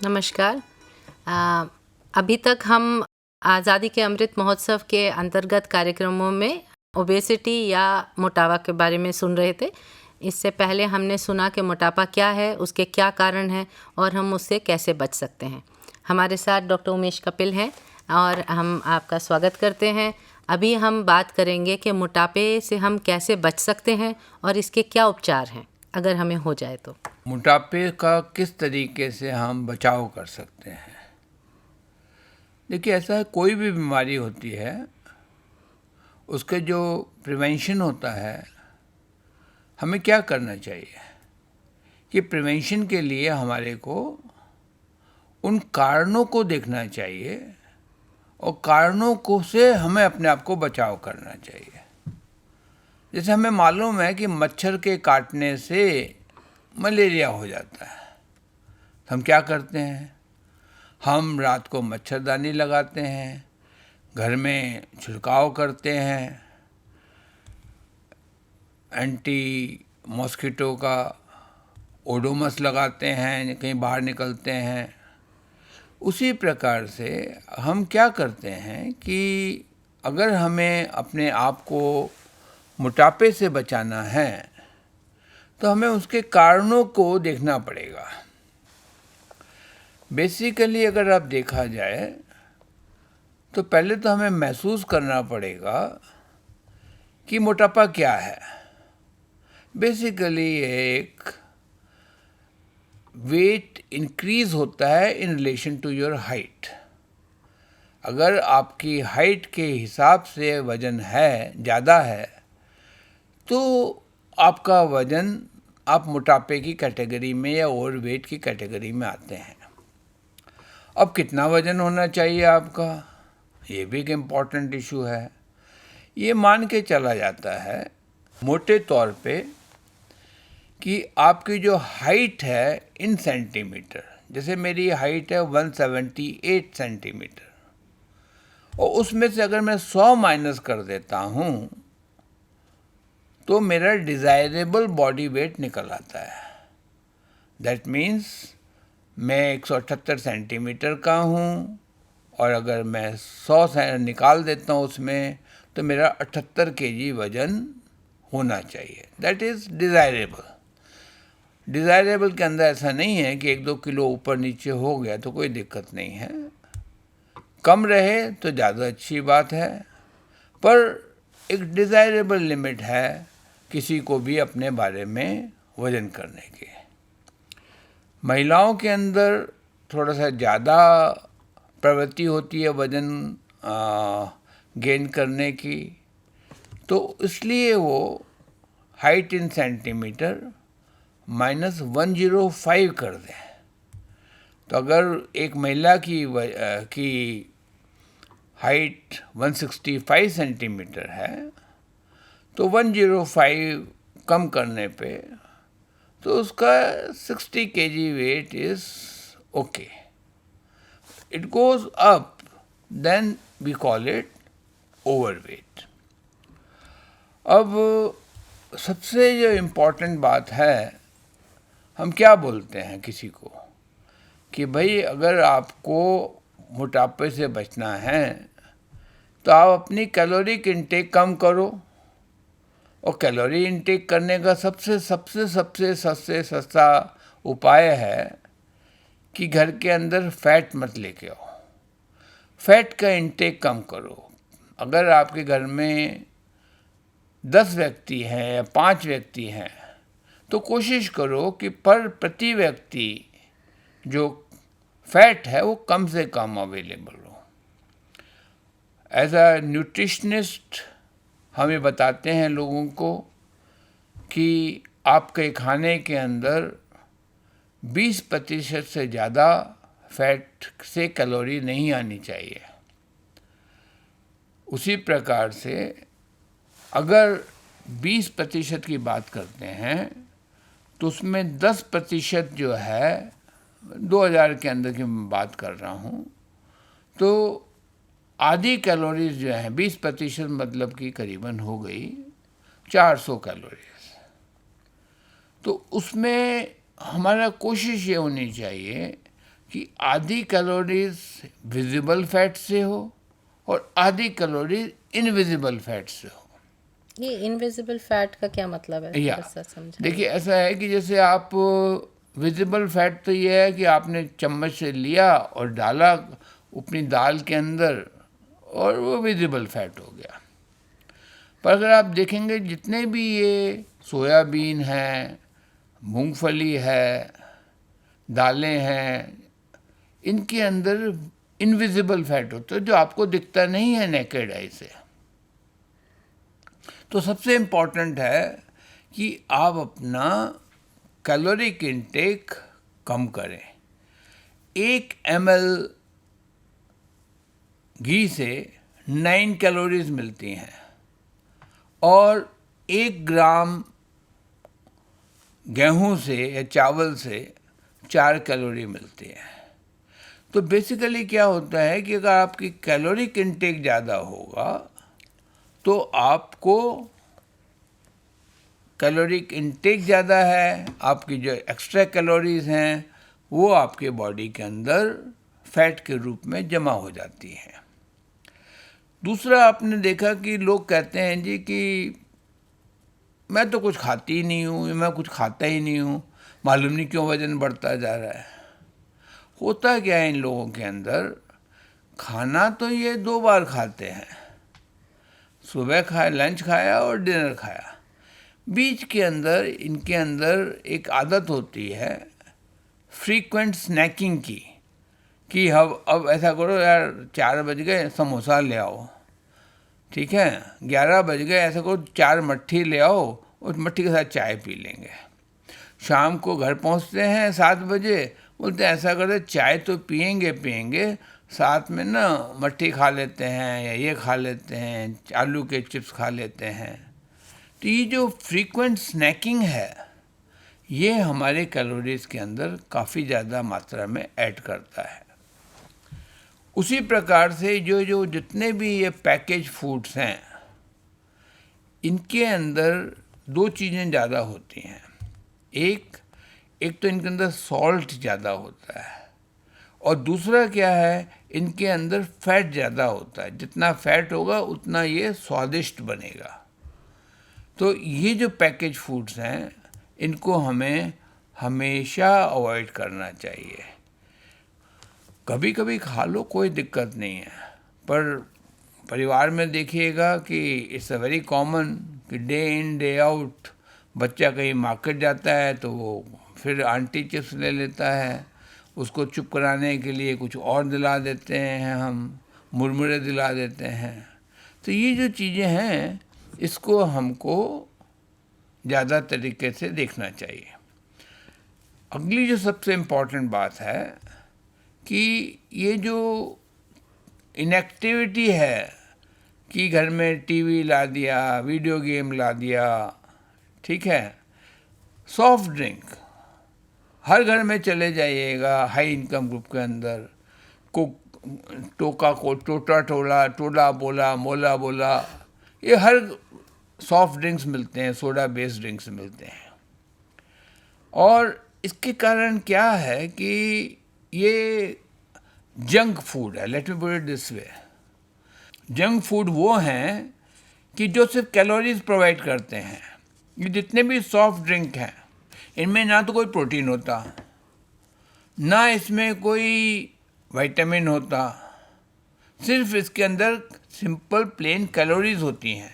नमस्कार। अ, अभी तक हम आज़ादी के अमृत महोत्सव के अंतर्गत कार्यक्रमों में ओबेसिटी या मोटापा के बारे में सुन रहे थे। इससे पहले हमने सुना कि मोटापा क्या है, उसके क्या कारण हैं और हम उससे कैसे बच सकते हैं। हमारे साथ डॉक्टर उमेश कपिल हैं और हम आपका स्वागत करते हैं। अभी हम बात करेंगे कि मोटापे से हम कैसे बच सकते हैं और इसके क्या उपचार हैं, अगर हमें हो जाए तो। मोटापे का किस तरीके से हम बचाव कर सकते हैं। देखिए, ऐसा है, कोई भी बीमारी होती है, उसके जो प्रिवेंशन होता है, हमें क्या करना चाहिए कि प्रिवेंशन के लिए हमारे को उन कारणों को देखना चाहिए और कारणों को से हमें अपने आप को बचाव करना चाहिए। जैसे हमें मालूम है कि मच्छर के काटने से मलेरिया हो जाता है, हम क्या करते हैं, हम रात को मच्छरदानी लगाते हैं, घर में छिड़काव करते हैं, एंटी मॉस्किटो का ओडोमस लगाते हैं, कहीं बाहर निकलते हैं। उसी प्रकार से हम क्या करते हैं कि अगर हमें अपने आप को मोटापे से बचाना है तो हमें उसके कारणों को देखना पड़ेगा। बेसिकली अगर आप देखा जाए तो पहले तो हमें महसूस करना पड़ेगा कि मोटापा क्या है। बेसिकली एक वेट इंक्रीज होता है in relation to your height. अगर आपकी हाइट के हिसाब से वजन है, ज़्यादा है, तो आपका वजन, आप मोटापे की कैटेगरी में या ओवरवेट की कैटेगरी में आते हैं। अब कितना वजन होना चाहिए आपका, ये भी एक इम्पॉर्टेंट इशू है। ये मान के चला जाता है मोटे तौर पे कि आपकी जो हाइट है इन सेंटीमीटर, जैसे मेरी हाइट है 178 सेंटीमीटर, और उसमें से अगर मैं 100 माइनस कर देता हूँ तो मेरा डिज़ायरेबल बॉडी वेट निकल आता है। दैट मीन्स मैं 178 सेंटीमीटर का हूँ और अगर मैं 100 से निकाल देता हूँ उसमें, तो मेरा 78 केजी वजन होना चाहिए। That is desirable. डिज़ायरेबल के अंदर ऐसा नहीं है कि 1-2 किलो ऊपर नीचे हो गया तो कोई दिक्कत नहीं है, कम रहे तो ज़्यादा अच्छी बात है, पर एक डिज़ायरेबल लिमिट है किसी को भी अपने बारे में वज़न करने की। महिलाओं के अंदर थोड़ा सा ज़्यादा प्रवृत्ति होती है वज़न गेन करने की, तो इसलिए वो हाइट इन सेंटीमीटर -105 कर दें। तो अगर एक महिला की हाइट 165 सेंटीमीटर है तो 105 कम करने पे तो उसका 60 KG weight is okay. It goes up, then we call it overweight. अब सबसे जो इम्पोर्टेंट बात है, हम क्या बोलते हैं किसी को कि भाई अगर आपको मोटापे से बचना है तो आप अपनी कैलोरिक इंटेक कम करो, और कैलोरी इंटेक करने का सबसे सबसे सबसे सबसे सस्ता उपाय है कि घर के अंदर फैट मत लेके आओ, फैट का इंटेक कम करो। अगर आपके घर में 10 व्यक्ति हैं या 5 व्यक्ति हैं तो कोशिश करो कि प्रति व्यक्ति जो फैट है वो कम से कम अवेलेबल हो। एज अ न्यूट्रिशनिस्ट हम ये बताते हैं लोगों को कि आपके खाने के अंदर 20% से ज़्यादा फैट से कैलोरी नहीं आनी चाहिए। उसी प्रकार से अगर 20% की बात करते हैं तो उसमें 10% जो है, 2000 के अंदर की मैं बात कर रहा हूँ, तो आधी कैलोरीज जो हैं 20% मतलब कि करीबन हो गई 400 कैलोरीज। तो उसमें हमारा कोशिश ये होनी चाहिए कि आधी कैलोरीज विजिबल फैट से हो और आधी कैलोरीज इनविजिबल फैट से हो। ये इनविजिबल फैट का क्या मतलब है, या थोड़ा सा समझाइए। देखिए, ऐसा है कि जैसे आप विजिबल फैट तो ये है कि आपने चम्मच से लिया और डाला अपनी दाल के अंदर और वो विजिबल फैट हो गया। पर अगर आप देखेंगे जितने भी ये सोयाबीन है, मूंगफली है, दालें हैं, इनके अंदर इनविजिबल फैट होता है जो आपको दिखता नहीं है नेकेड आई से। तो सबसे इम्पॉर्टेंट है कि आप अपना कैलोरिक इंटेक कम करें। 1 ml घी से 9 कैलोरीज मिलती हैं और 1 ग्राम गेहूं से या चावल से 4 कैलोरी मिलती है। तो बेसिकली क्या होता है कि अगर आपकी कैलोरिक इंटेक ज़्यादा होगा तो आपको कैलोरिक इंटेक ज़्यादा है, आपकी जो एक्स्ट्रा कैलोरीज हैं वो आपके बॉडी के अंदर फैट के रूप में जमा हो जाती हैं। दूसरा, आपने देखा कि लोग कहते हैं जी कि मैं तो कुछ खाती ही नहीं हूँ, मैं कुछ खाता ही नहीं हूँ, मालूम नहीं क्यों वज़न बढ़ता जा रहा है। होता क्या है इन लोगों के अंदर, खाना तो ये 2 बार खाते हैं, सुबह खाया, लंच खाया और डिनर खाया। बीच के अंदर इनके अंदर एक आदत होती है फ्रीक्वेंट स्नैकिंग की, कि अब ऐसा करो यार, 4 बज गए समोसा ले आओ, ठीक है, 11 बज गए ऐसा करो 4 मट्ठी ले आओ, उस मट्ठी के साथ चाय पी लेंगे। शाम को घर पहुंचते हैं 7 बजे, बोलते हैं ऐसा करते चाय तो पियेंगे, साथ में ना मट्ठी खा लेते हैं या ये खा लेते हैं, आलू के चिप्स खा लेते हैं। तो ये जो फ्रीक्वेंट स्नैकिंग है ये हमारे कैलोरीज के अंदर काफ़ी ज़्यादा मात्रा में ऐड करता है। उसी प्रकार से जो जितने भी ये पैकेज फूड्स हैं इनके अंदर 2 चीज़ें ज़्यादा होती हैं। एक तो इनके अंदर सॉल्ट ज़्यादा होता है और दूसरा क्या है, इनके अंदर फैट ज़्यादा होता है। जितना फैट होगा उतना ये स्वादिष्ट बनेगा। तो ये जो पैकेज फूड्स हैं इनको हमें हमेशा अवॉइड करना चाहिए। कभी कभी खा लो, कोई दिक्कत नहीं है, पर परिवार में देखिएगा कि इट्स अ वेरी कॉमन कि डे इन डे आउट बच्चा कहीं मार्केट जाता है तो वो फिर आंटी चिप्स ले लेता है, उसको चुप कराने के लिए कुछ और दिला देते हैं, हम मुरमुरे दिला देते हैं। तो ये जो चीज़ें हैं इसको हमको ज़्यादा तरीके से देखना चाहिए। अगली जो सबसे इम्पॉर्टेंट बात है कि ये जो इनएक्टिविटी है कि घर में टीवी ला दिया, वीडियो गेम ला दिया, ठीक है, सॉफ्ट ड्रिंक हर घर में चले जाइएगा हाई इनकम ग्रुप के अंदर, टोला बोला, मोला बोला, ये हर सॉफ्ट ड्रिंक्स मिलते हैं, सोडा बेस्ड ड्रिंक्स मिलते हैं। और इसके कारण क्या है कि ये जंक फूड है। Let me put it this way, junk food वो हैं कि जो सिर्फ कैलोरीज प्रोवाइड करते हैं। ये जितने भी सॉफ्ट ड्रिंक हैं इनमें ना तो कोई प्रोटीन होता, ना इसमें कोई विटामिन होता, सिर्फ इसके अंदर सिंपल प्लेन कैलोरीज होती हैं।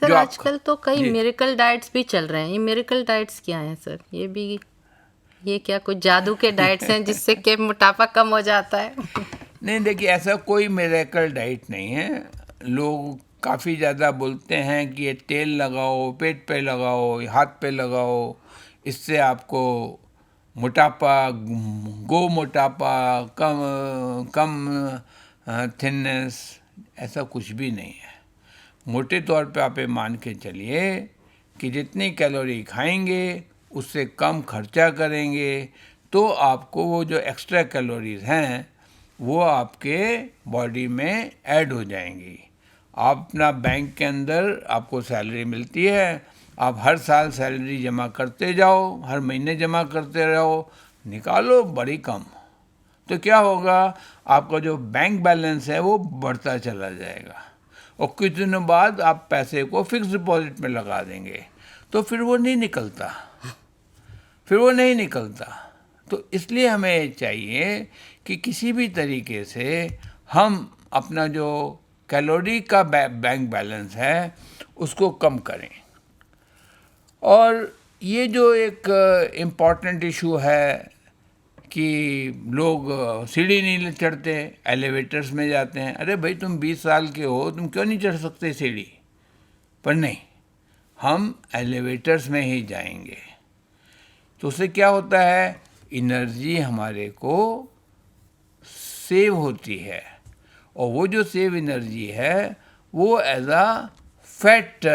सर आजकल तो कई मिरेकल डाइट्स भी चल रहे हैं। ये मिरेकल डाइट्स क्या हैं सर? ये क्या कुछ जादू के डाइट्स हैं जिससे कि मोटापा कम हो जाता है? नहीं, देखिए, ऐसा कोई मिरेकल डाइट नहीं है। लोग काफ़ी ज़्यादा बोलते हैं कि ये तेल लगाओ, पेट पे लगाओ, हाथ पे लगाओ, इससे आपको मोटापा, गो मोटापा, कम थिननेस, ऐसा कुछ भी नहीं है। मोटे तौर पे आप ये मान के चलिए कि जितनी कैलोरी खाएंगे उससे कम खर्चा करेंगे तो आपको वो जो एक्स्ट्रा कैलोरीज हैं वो आपके बॉडी में ऐड हो जाएंगी। आप अपना बैंक के अंदर आपको सैलरी मिलती है, आप हर साल सैलरी जमा करते जाओ, हर महीने जमा करते रहो, निकालो बड़ी कम। तो क्या होगा, आपका जो बैंक बैलेंस है वो बढ़ता चला जाएगा और कुछ दिनों बाद आप पैसे को फिक्स डिपॉजिट में लगा देंगे तो फिर वो नहीं निकलता। तो इसलिए हमें चाहिए कि किसी भी तरीके से हम अपना जो कैलोरी का बैंक बैलेंस है उसको कम करें। और ये जो एक इम्पॉर्टेंट इशू है कि लोग सीढ़ी नहीं चढ़ते, एलिवेटर्स में जाते हैं। अरे भाई, तुम 20 साल के हो, तुम क्यों नहीं चढ़ सकते सीढ़ी पर? नहीं, हम एलिवेटर्स में ही जाएंगे। तो उससे क्या होता है, एनर्जी हमारे को सेव होती है और वो जो सेव एनर्जी है वो एज अ फैट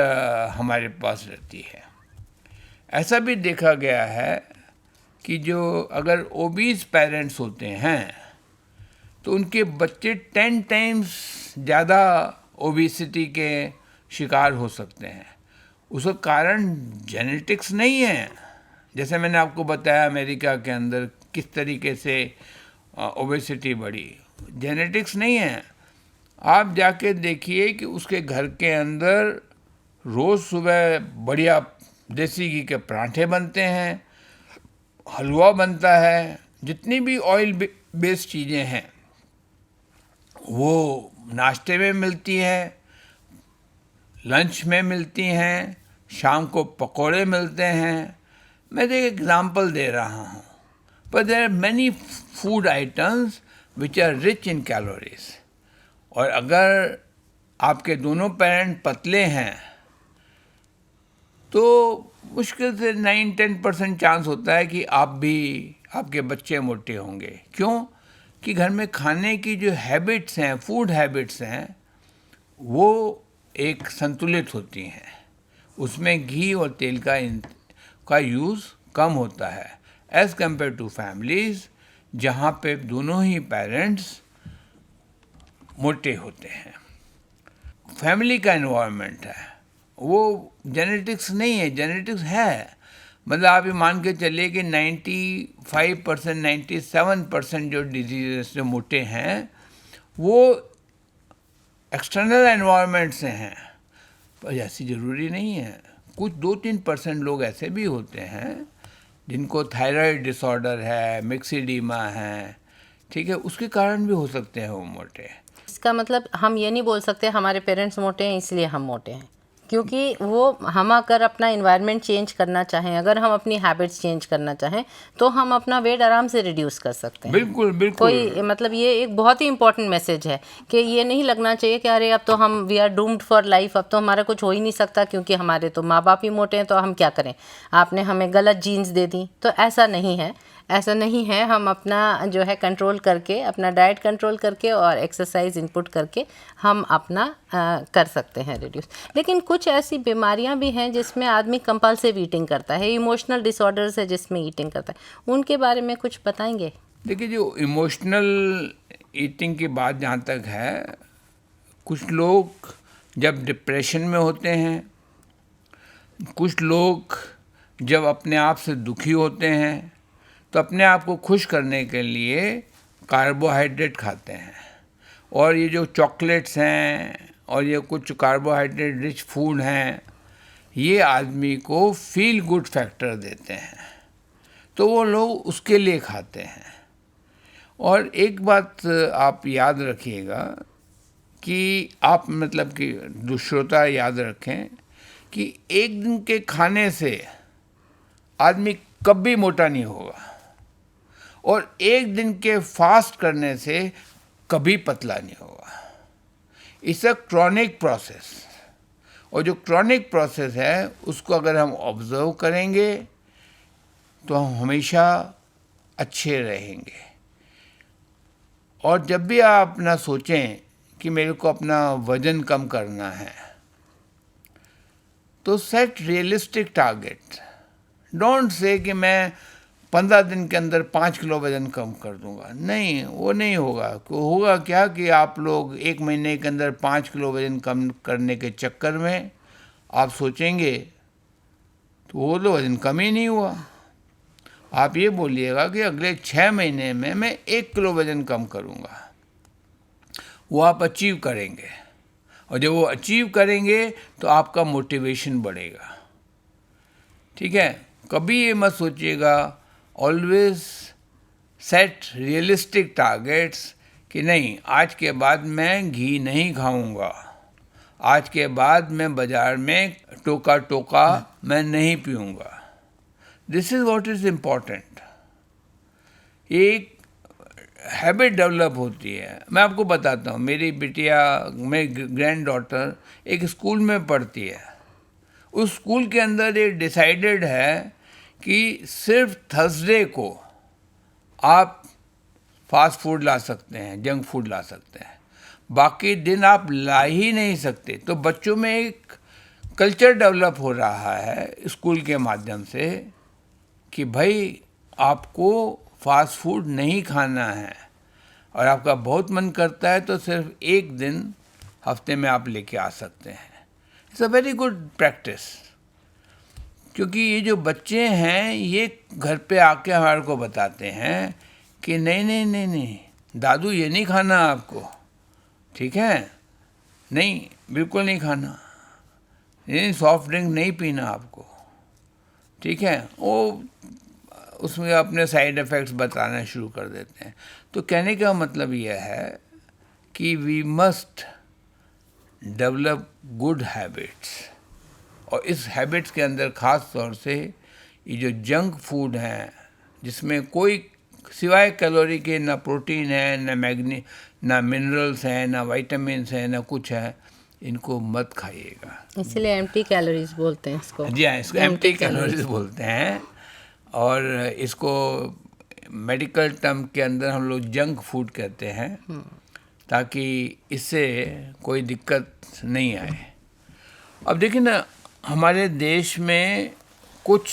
हमारे पास रहती है। ऐसा भी देखा गया है कि जो अगर ओबीज पेरेंट्स होते हैं तो उनके बच्चे 10 टाइम्स ज़्यादा ओबेसिटी के शिकार हो सकते हैं। उसका कारण जेनेटिक्स नहीं है। जैसे मैंने आपको बताया अमेरिका के अंदर किस तरीके से ओबेसिटी बढ़ी, जेनेटिक्स नहीं है। आप जाके देखिए कि उसके घर के अंदर रोज़ सुबह बढ़िया देसी घी के पराठे बनते हैं, हलवा बनता है, जितनी भी ऑयल बेस्ड चीज़ें हैं वो नाश्ते में मिलती हैं, लंच में मिलती हैं, शाम को पकोड़े मिलते हैं। मैं एक एग्जांपल दे रहा हूँ, पर there are many food items which are rich in calories. और अगर आपके दोनों पेरेंट पतले हैं तो मुश्किल से 9-10% चांस होता है कि आप भी, आपके बच्चे मोटे होंगे। क्यों? कि घर में खाने की जो हैबिट्स हैं, फूड हैबिट्स हैं, वो एक संतुलित होती हैं। उसमें घी और तेल का यूज़ कम होता है एज़ कम्पेयर टू फैमिलीज़ जहाँ पे दोनों ही पेरेंट्स मोटे होते हैं। फैमिली का एनवायरनमेंट है, वो जेनेटिक्स नहीं है, जेनेटिक्स है। मतलब आप ये मान के चलिए कि 95%, 97% जो डिजीज़ से मोटे हैं वो एक्सटर्नल एनवायरनमेंट से हैं, पर ऐसी ज़रूरी नहीं है। कुछ 2-3% लोग ऐसे भी होते हैं जिनको थायराइड डिसऑर्डर है, मिक्सिडीमा है, ठीक है, उसके कारण भी हो सकते हैं वो मोटे। इसका मतलब हम ये नहीं बोल सकते हमारे पेरेंट्स मोटे हैं इसलिए हम मोटे हैं, क्योंकि वो हम अगर अपना इन्वायरमेंट चेंज करना चाहें, अगर हम अपनी हैबिट्स चेंज करना चाहें तो हम अपना वेट आराम से रिड्यूस कर सकते हैं। बिल्कुल बिल्कुल। कोई मतलब ये एक बहुत ही इंपॉर्टेंट मैसेज है कि ये नहीं लगना चाहिए कि अरे अब तो हम we are doomed for life, अब तो हमारा कुछ हो ही नहीं सकता क्योंकि हमारे तो माँ बाप ही मोटे हैं तो हम क्या करें, आपने हमें गलत जीन्स दे दी। तो ऐसा नहीं है, ऐसा नहीं है। हम अपना जो है कंट्रोल करके, अपना डाइट कंट्रोल करके और एक्सरसाइज इनपुट करके हम अपना कर सकते हैं रिड्यूस। लेकिन कुछ ऐसी बीमारियां भी हैं जिसमें आदमी कंपल्सिव ईटिंग करता है, इमोशनल डिसऑर्डर्स है जिसमें ईटिंग करता है, उनके बारे में कुछ बताएंगे? देखिए, जो इमोशनल ईटिंग की बात जहाँ तक है, कुछ लोग जब डिप्रेशन में होते हैं, कुछ लोग जब अपने आप से दुखी होते हैं तो अपने आप को खुश करने के लिए कार्बोहाइड्रेट खाते हैं। और ये जो चॉकलेट्स हैं और ये कुछ कार्बोहाइड्रेट रिच फूड हैं, ये आदमी को फील गुड फैक्टर देते हैं, तो वो लोग उसके लिए खाते हैं। और एक बात आप याद रखिएगा कि आप मतलब कि दुश्रोता याद रखें कि एक दिन के खाने से आदमी कभी मोटा नहीं होगा और एक दिन के फास्ट करने से कभी पतला नहीं होगा। इट्स अ क्रॉनिक प्रोसेस, और जो क्रॉनिक प्रोसेस है उसको अगर हम ऑब्जर्व करेंगे तो हम हमेशा अच्छे रहेंगे। और जब भी आप अपना सोचें कि मेरे को अपना वज़न कम करना है तो set realistic target. Don't say कि मैं 15 दिन के अंदर 5 किलो वज़न कम कर दूंगा। नहीं, वो नहीं होगा। होगा क्या कि आप लोग 1 महीने के अंदर 5 किलो वज़न कम करने के चक्कर में आप सोचेंगे तो वो तो वज़न कम ही नहीं हुआ। आप ये बोलिएगा कि अगले 6 महीने में मैं 1 किलो वज़न कम करूँगा, वो आप अचीव करेंगे। और जब वो अचीव करेंगे तो आपका मोटिवेशन बढ़ेगा। ठीक है, कभी ये मत सोचिएगा, ऑलवेज सेट रियलिस्टिक टारगेट्स कि नहीं आज के बाद मैं घी नहीं खाऊंगा, आज के बाद मैं बाजार में टोका टोका मैं नहीं पीऊंगा। This is what is important. एक हैबिट डेवलप होती है। मैं आपको बताता हूँ, मेरी बिटिया, मेरी ग्रैंड डॉटर एक स्कूल में पढ़ती है। उस स्कूल के अंदर ये डिसाइडेड है कि सिर्फ थर्सडे को आप फास्ट फूड ला सकते हैं, जंक फूड ला सकते हैं, बाकी दिन आप ला ही नहीं सकते। तो बच्चों में एक कल्चर डेवलप हो रहा है स्कूल के माध्यम से कि भाई आपको फास्ट फूड नहीं खाना है, और आपका बहुत मन करता है तो सिर्फ एक दिन हफ्ते में आप लेके आ सकते हैं। It's a very good practice, क्योंकि ये जो बच्चे हैं ये घर पे आके हमारे को बताते हैं कि नहीं नहीं नहीं नहीं दादू ये नहीं खाना आपको, ठीक है, नहीं बिल्कुल नहीं खाना, नहीं सॉफ्ट ड्रिंक नहीं पीना आपको, ठीक है। वो उसमें अपने साइड इफ़ेक्ट्स बताना शुरू कर देते हैं। तो कहने का मतलब यह है कि we must develop good habits, और इस हैबिट्स के अंदर ख़ास तौर से ये जो जंक फूड हैं जिसमें कोई सिवाय कैलोरी के ना प्रोटीन है, ना मिनरल्स हैं, ना विटामिन्स हैं, ना कुछ है, इनको मत खाइएगा। इसीलिए एम्प्टी कैलोरीज बोलते हैं इसको। जी हाँ, इसको एम्प्टी कैलोरीज बोलते हैं, और इसको मेडिकल टर्म के अंदर हम लोग जंक फूड कहते हैं, ताकि इससे कोई दिक्कत नहीं आए। अब देखिए ना, हमारे देश में कुछ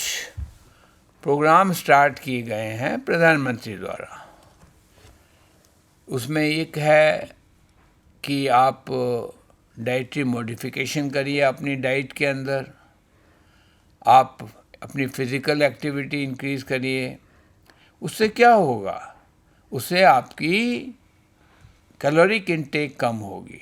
प्रोग्राम स्टार्ट किए गए हैं प्रधानमंत्री द्वारा। उसमें एक है कि आप डाइटरी मॉडिफिकेशन करिए अपनी डाइट के अंदर, आप अपनी फिज़िकल एक्टिविटी इंक्रीज़ करिए। उससे क्या होगा, उससे आपकी कैलोरिक इनटेक कम होगी।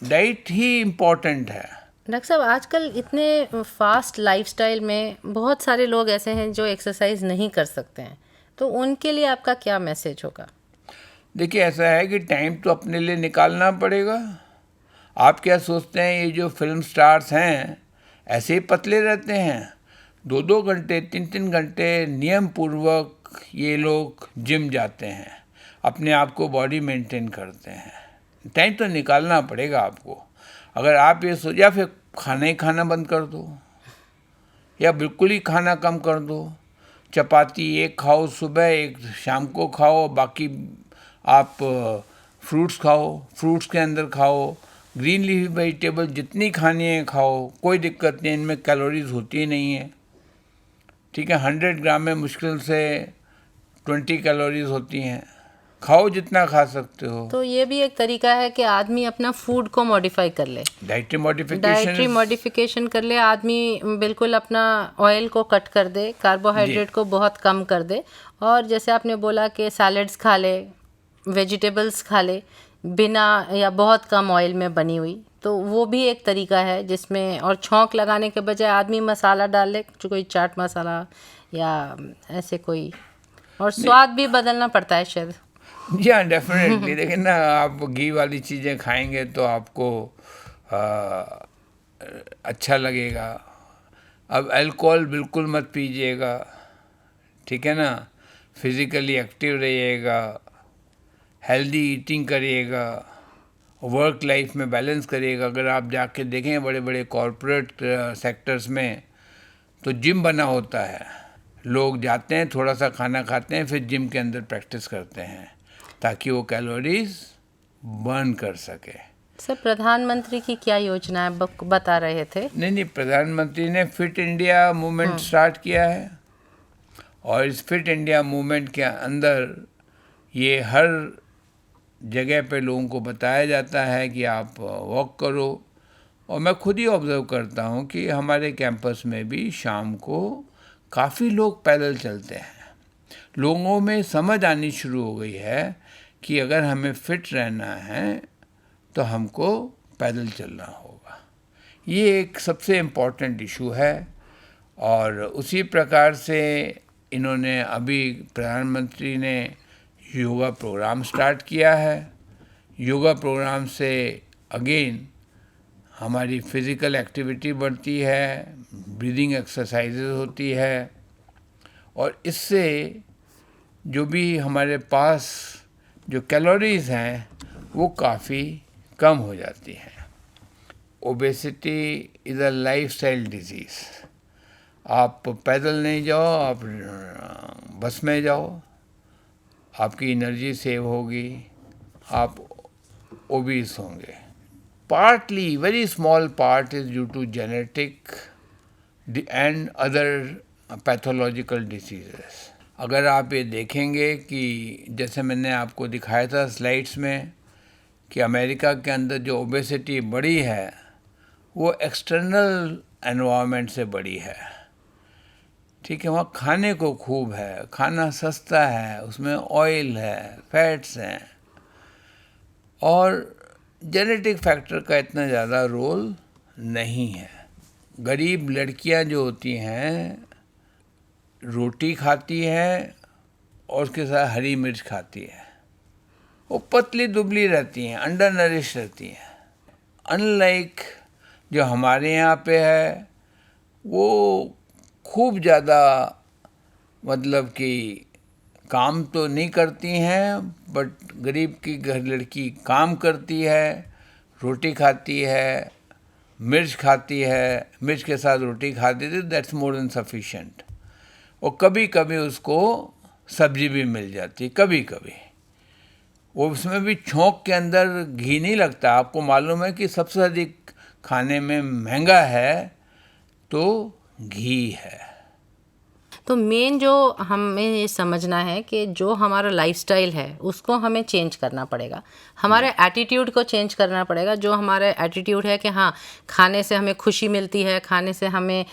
डाइट ही इम्पॉर्टेंट है। डॉक्टर साहब, आजकल इतने फास्ट लाइफस्टाइल में बहुत सारे लोग ऐसे हैं जो एक्सरसाइज नहीं कर सकते हैं, तो उनके लिए आपका क्या मैसेज होगा? देखिए, ऐसा है कि टाइम तो अपने लिए निकालना पड़ेगा। आप क्या सोचते हैं ये जो फिल्म स्टार्स हैं ऐसे ही पतले रहते हैं? 2-2 घंटे 3-3 घंटे नियम पूर्वक ये लोग जिम जाते हैं, अपने आप को बॉडी मेंटेन करते हैं। टाइम तो निकालना पड़ेगा आपको। अगर आप ये या फिर खाना ही खाना बंद कर दो, या बिल्कुल ही खाना कम कर दो। चपाती एक खाओ सुबह, एक शाम को खाओ, बाकी आप फ्रूट्स खाओ, फ्रूट्स के अंदर खाओ, ग्रीन लीफी वेजिटेबल जितनी खानी है खाओ, कोई दिक्कत नहीं, इनमें कैलोरीज होती ही नहीं है, ठीक है। 100 ग्राम में मुश्किल से 20 कैलोरीज होती हैं। खाओ जितना खा सकते हो। तो ये भी एक तरीका है कि आदमी अपना फूड को मॉडिफाई कर ले, डाइटरी मॉडिफिकेशन कर ले। आदमी बिल्कुल अपना ऑयल को कट कर दे, कार्बोहाइड्रेट को बहुत कम कर दे, और जैसे आपने बोला कि सैलड्स खा ले, वेजिटेबल्स खा ले बिना या बहुत कम ऑयल में बनी हुई, तो वो भी एक तरीका है जिसमें, और छौंक लगाने के बजाय आदमी मसाला डाल ले, जो कोई चाट मसाला या ऐसे कोई, और स्वाद भी बदलना पड़ता है शायद। जी हाँ, डेफिनेटली। देखिए ना, आप घी वाली चीज़ें खाएंगे तो आपको अच्छा लगेगा। अब अल्कोहल बिल्कुल मत पीजिएगा, ठीक है ना। फिज़िकली एक्टिव रहिएगा, हेल्दी ईटिंग करिएगा, वर्क लाइफ में बैलेंस करिएगा। अगर आप जाके देखें बड़े बड़े कॉरपोरेट सेक्टर्स में, तो जिम बना होता है, लोग जाते हैं, थोड़ा सा खाना खाते हैं, फिर जिम के अंदर प्रैक्टिस करते हैं ताकि वो कैलोरीज बर्न कर सके। सर, प्रधानमंत्री की क्या योजना है बता रहे थे? नहीं, प्रधानमंत्री ने फिट इंडिया मूवमेंट स्टार्ट किया है, और इस फिट इंडिया मूवमेंट के अंदर ये हर जगह पे लोगों को बताया जाता है कि आप वॉक करो। और मैं खुद ही ऑब्ज़र्व करता हूँ कि हमारे कैंपस में भी शाम को काफ़ी लोग पैदल चलते हैं। लोगों में समझ आनी शुरू हो गई है कि अगर हमें फिट रहना है तो हमको पैदल चलना होगा। ये एक सबसे इम्पॉर्टेंट इशू है। और उसी प्रकार से इन्होंने अभी प्रधानमंत्री ने योगा प्रोग्राम स्टार्ट किया है। योगा प्रोग्राम से अगेन हमारी फिज़िकल एक्टिविटी बढ़ती है, ब्रीदिंग एक्सरसाइजेज होती है, और इससे जो भी हमारे पास जो कैलोरीज़ हैं वो काफ़ी कम हो जाती हैं। Obesity is a lifestyle disease. आप पैदल नहीं जाओ, आप बस में जाओ, आपकी एनर्जी सेव होगी, आप ओबीस होंगे। Partly, very small part is due to genetic and other pathological diseases. अगर आप ये देखेंगे कि जैसे मैंने आपको दिखाया था स्लाइड्स में कि अमेरिका के अंदर जो ओबेसिटी बढ़ी है वो एक्सटर्नल एनवायरनमेंट से बढ़ी है। ठीक है, वहाँ खाने को खूब है, खाना सस्ता है, उसमें ऑयल है, फैट्स हैं, और जेनेटिक फैक्टर का इतना ज़्यादा रोल नहीं है। गरीब लड़कियां जो होती हैं रोटी खाती हैं और उसके साथ हरी मिर्च खाती है, वो पतली दुबली रहती हैं, अंडर नरिश रहती हैं। अनलाइक जो हमारे यहाँ पे है वो खूब ज़्यादा मतलब कि काम तो नहीं करती हैं, बट गरीब की घर लड़की काम करती है, रोटी खाती है, मिर्च खाती है, मिर्च के साथ रोटी खाती थी, दैट्स मोर देन सफिशेंट। और कभी कभी उसको सब्जी भी मिल जाती है, कभी कभी वो उसमें भी छोंक के अंदर घी नहीं लगता। आपको मालूम है कि सबसे अधिक खाने में महंगा है तो घी है। तो मेन जो हमें ये समझना है कि जो हमारा लाइफस्टाइल है उसको हमें चेंज करना पड़ेगा, हमारे एटीट्यूड को चेंज करना पड़ेगा। जो हमारा एटीट्यूड है कि हाँ, खाने से हमें खुशी मिलती है, खाने से हमें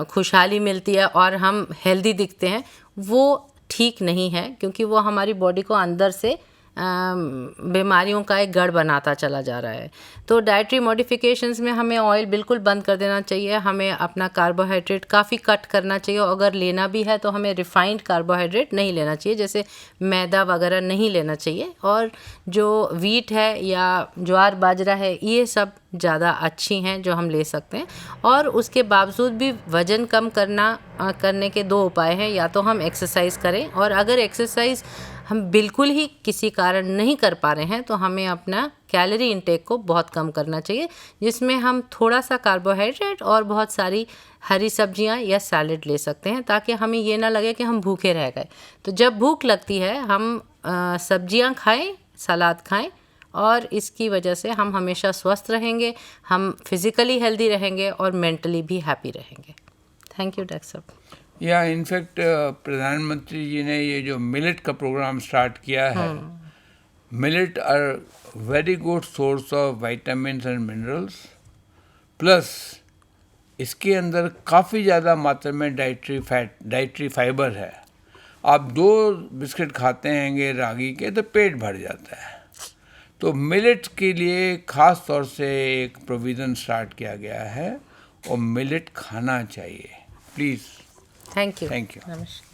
खुशहाली मिलती है और हम हेल्दी दिखते हैं, वो ठीक नहीं है, क्योंकि वो हमारी बॉडी को अंदर से बीमारियों का एक गढ़ बनाता चला जा रहा है। तो डाइटरी मॉडिफिकेशंस में हमें ऑयल बिल्कुल बंद कर देना चाहिए, हमें अपना कार्बोहाइड्रेट काफ़ी कट करना चाहिए, और अगर लेना भी है तो हमें रिफाइंड कार्बोहाइड्रेट नहीं लेना चाहिए, जैसे मैदा वगैरह नहीं लेना चाहिए। और जो वीट है या ज्वार बाजरा है, ये सब ज़्यादा अच्छी हैं जो हम ले सकते हैं। और उसके बावजूद भी वज़न कम करने के दो उपाय हैं, या तो हम एक्सरसाइज करें, और अगर एक्सरसाइज हम बिल्कुल ही किसी कारण नहीं कर पा रहे हैं तो हमें अपना कैलोरी इंटेक को बहुत कम करना चाहिए, जिसमें हम थोड़ा सा कार्बोहाइड्रेट और बहुत सारी हरी सब्जियां या सैलेड ले सकते हैं, ताकि हमें ये ना लगे कि हम भूखे रह गए। तो जब भूख लगती है हम सब्जियां खाएं, सलाद खाएं, और इसकी वजह से हम हमेशा स्वस्थ रहेंगे, हम फिज़िकली हेल्दी रहेंगे और मेंटली भी हैप्पी रहेंगे। थैंक यू डॉक्टर साहब। या इनफैक्ट प्रधानमंत्री जी ने ये जो मिलेट का प्रोग्राम स्टार्ट किया है, millet are very good source of vitamins and minerals, plus इसके अंदर काफ़ी ज़्यादा मात्रा में डाइटरी फाइबर है। आप 2 बिस्किट खाते हैंगे रागी के तो पेट भर जाता है। तो मिलेट के लिए ख़ास तौर से एक प्रोविज़न स्टार्ट किया गया है और मिलेट खाना चाहिए, please. Thank you. Thank you. नमस्कार।